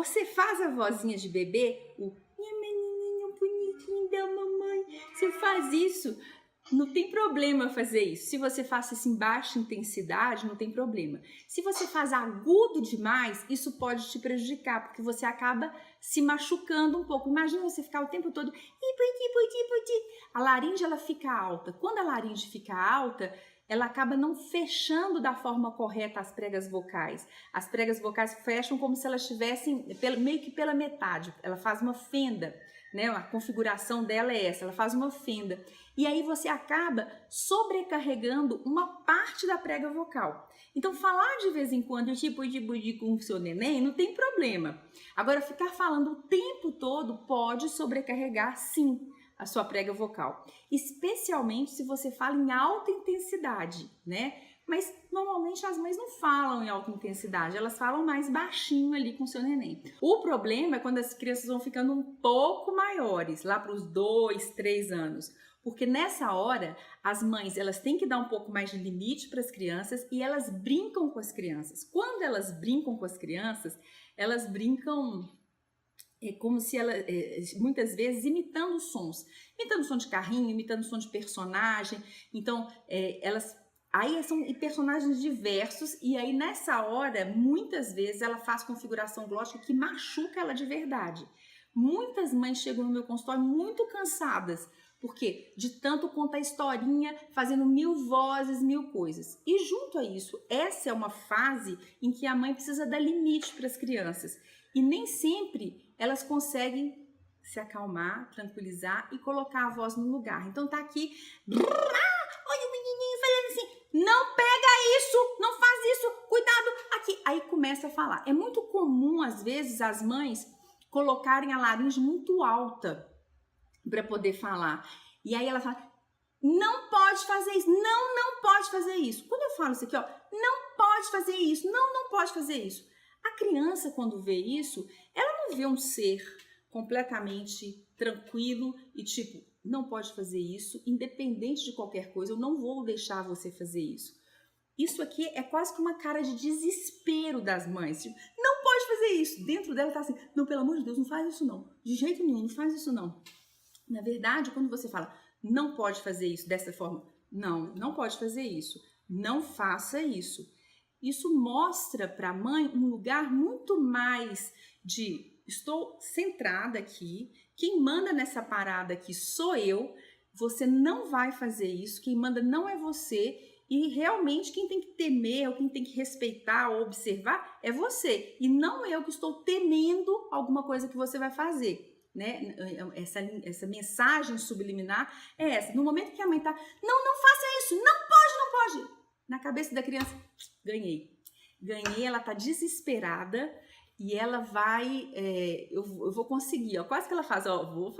Você faz a vozinha de bebê, o minha menininha bonitinho da mamãe. Você faz isso, não tem problema fazer isso. Se você faz isso em baixa intensidade, não tem problema. Se você faz agudo demais, isso pode te prejudicar, porque você acaba se machucando um pouco. Imagina você ficar o tempo todo... A laringe, ela fica alta. Quando a laringe fica alta, ela acaba não fechando da forma correta as pregas vocais. As pregas vocais fecham como se elas estivessem meio que pela metade. Ela faz uma fenda, né? A configuração dela é essa, ela faz uma fenda. E aí você acaba sobrecarregando uma parte da prega vocal. Então, falar de vez em quando, tipo de com o seu neném, não tem problema. Agora, ficar falando o tempo todo pode sobrecarregar, sim, a sua prega vocal. Especialmente se você fala em alta intensidade, né? Mas, normalmente, as mães não falam em alta intensidade, elas falam mais baixinho ali com o seu neném. O problema é quando as crianças vão ficando um pouco maiores, lá para os 2, 3 anos. Porque nessa hora, as mães, elas têm que dar um pouco mais de limite para as crianças e elas brincam com as crianças. Quando elas brincam com as crianças, elas brincam como se elas, muitas vezes, imitando sons. Imitando som de carrinho, imitando som de personagem. Então, elas... Aí são personagens diversos e aí nessa hora, muitas vezes, ela faz configuração glótica que machuca ela de verdade. Muitas mães chegam no meu consultório muito cansadas. Por quê? De tanto contar historinha, fazendo 1000 vozes, 1000 coisas. E junto a isso, essa é uma fase em que a mãe precisa dar limite para as crianças. E nem sempre elas conseguem se acalmar, tranquilizar e colocar a voz no lugar. Então tá aqui, olha o menininho falando assim, não pega isso, não faz isso, cuidado aqui. Aí começa a falar. É muito comum, às vezes, as mães colocarem a laringe muito alta para poder falar. E aí ela fala, não pode fazer isso, não pode fazer isso. Quando eu falo isso aqui, ó, não pode fazer isso, não pode fazer isso. A criança, quando vê isso, ela não vê um ser completamente tranquilo e tipo, não pode fazer isso, independente de qualquer coisa, eu não vou deixar você fazer isso. Isso aqui é quase que uma cara de desespero das mães. Tipo, não pode fazer isso. Dentro dela tá assim, não, pelo amor de Deus, não faz isso não. De jeito nenhum, não faz isso não. Na verdade, quando você fala, não pode fazer isso dessa forma, não pode fazer isso, não faça isso. Isso mostra para a mãe um lugar muito mais de, estou centrada aqui, quem manda nessa parada aqui sou eu, você não vai fazer isso, quem manda não é você, e realmente quem tem que temer, ou quem tem que respeitar ou observar é você, e não eu que estou temendo alguma coisa que você vai fazer. Né? Essa mensagem subliminar é essa. No momento que a mãe tá, não faça isso, não pode. Na cabeça da criança, ganhei, ela tá desesperada e ela vai, eu vou conseguir, ó, quase que ela faz, ó, vou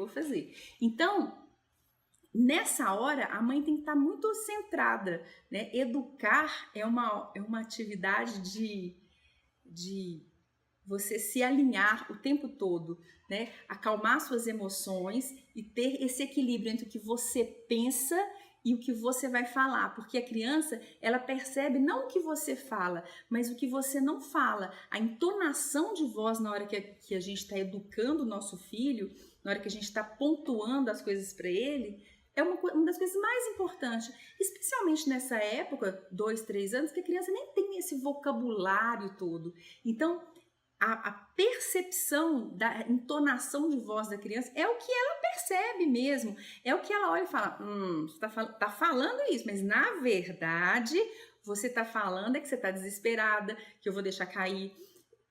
fazer. Então, nessa hora, a mãe tem que estar muito centrada, né? Educar é uma atividade de você se alinhar o tempo todo, né? Acalmar suas emoções e ter esse equilíbrio entre o que você pensa e o que você vai falar, porque a criança, ela percebe não o que você fala, mas o que você não fala. A entonação de voz na hora que a gente está educando o nosso filho, na hora que a gente está pontuando as coisas para ele, é uma das coisas mais importantes, especialmente nessa época, 2, 3 anos, que a criança nem tem esse vocabulário todo. Então, a percepção da entonação de voz da criança é o que ela percebe mesmo, é o que ela olha e fala, você tá falando isso, mas na verdade você tá falando que você tá desesperada, que eu vou deixar cair.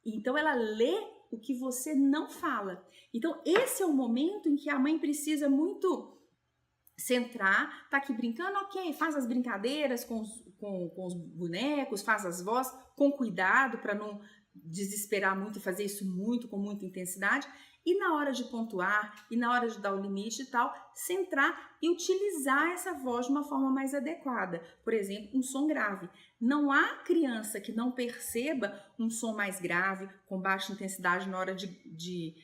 Então ela lê o que você não fala. Então esse é o momento em que a mãe precisa muito centrar, tá aqui brincando, ok, faz as brincadeiras com os bonecos, faz as vozes com cuidado para não desesperar muito e fazer isso com muita intensidade, e na hora de pontuar e na hora de dar o limite e tal, centrar e utilizar essa voz de uma forma mais adequada. Por exemplo, um som grave. Não há criança que não perceba um som mais grave, com baixa intensidade na hora de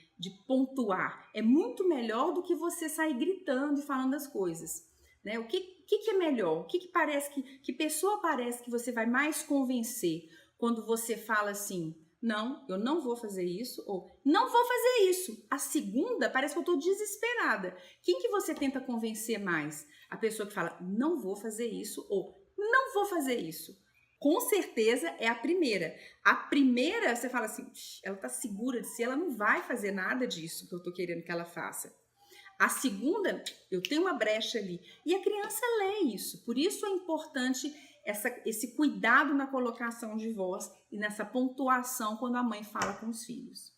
pontuar. É muito melhor do que você sair gritando e falando as coisas. Né? O que é melhor? O que parece que pessoa parece que você vai mais convencer quando você fala assim, não, eu não vou fazer isso, ou não vou fazer isso. A segunda, parece que eu tô desesperada. Quem que você tenta convencer mais? A pessoa que fala, não vou fazer isso, ou não vou fazer isso. Com certeza é a primeira. A primeira, você fala assim, ela tá segura de si, ela não vai fazer nada disso que eu tô querendo que ela faça. A segunda, eu tenho uma brecha ali. E a criança lê isso. Por isso é importante esse cuidado na colocação de voz e nessa pontuação quando a mãe fala com os filhos.